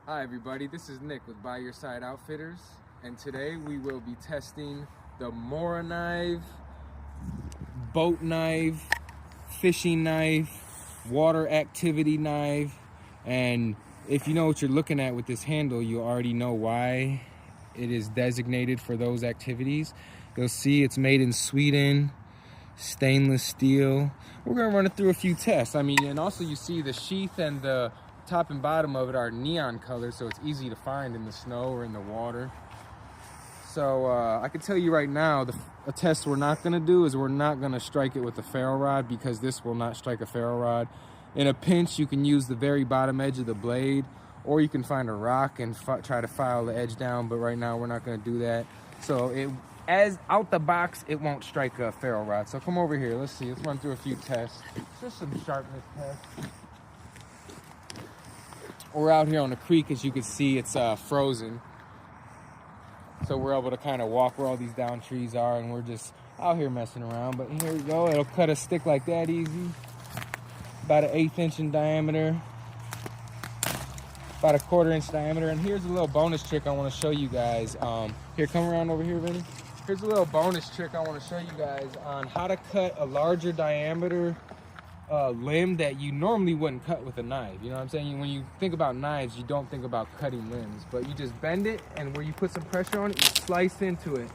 Hi everybody, this is Nick with By Your Side Outfitters, and today we will be testing the Morakniv boat knife, fishing knife, water activity knife. And if you know what you're looking at with this handle, you already know why it is designated for those activities. You'll see it's made in Sweden, stainless steel. We're gonna run it through a few tests. And also you see the sheath and the top and bottom of it are neon colors, so it's easy to find in the snow or in the water. So I can tell you right now, a test we're not gonna do is we're not gonna strike it with a ferro rod, because this will not strike a ferro rod. In a pinch, you can use the very bottom edge of the blade, or you can find a rock and try to file the edge down, but right now we're not gonna do that. So as out the box, it won't strike a ferro rod. So come over here, let's see, let's run through a few tests. Just some sharpness tests. We're out here on the creek. As you can see, it's frozen. So we're able to kind of walk where all these down trees are, and we're just out here messing around. But here we go, it'll cut a stick like that easy. About an 1/8 inch in diameter. About a 1/4 inch diameter. And here's a little bonus trick I want to show you guys. Here, come around over here, Vinny. Here's a little bonus trick I want to show you guys on how to cut a larger diameter limb that you normally wouldn't cut with a knife. You know what I'm saying? When you think about knives, you don't think about cutting limbs, but you just bend it, and where you put some pressure on it, you slice into it.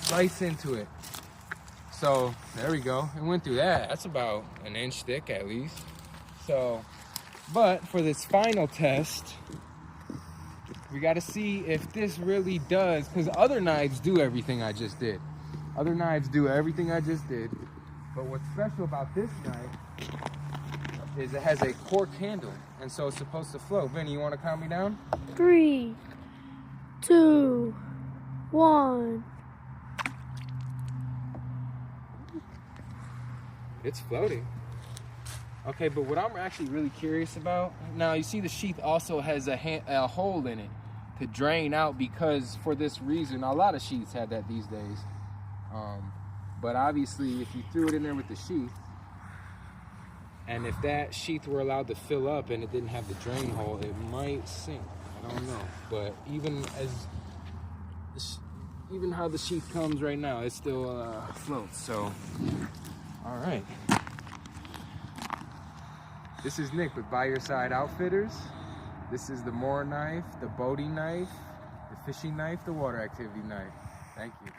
Slice into it. So there we go. It went through that. That's about 1 inch thick at least. So, but for this final test, we got to see if this really does, because other knives do everything I just did. Other knives do everything I just did. But what's special about this knife is it has a cork handle, and so it's supposed to float. Vinny, you want to count me down? 3, 2, 1. It's floating. Okay, but what I'm actually really curious about, now you see the sheath also has a hole in it to drain out, because for this reason, a lot of sheaths have that these days. But obviously, if you threw it in there with the sheath, and if that sheath were allowed to fill up and it didn't have the drain hole, it might sink. I don't know. But even how the sheath comes right now, it still floats. So, all right. This is Nick with By Your Side Outfitters. This is the Morakniv, the boating knife, the fishing knife, the water activity knife. Thank you.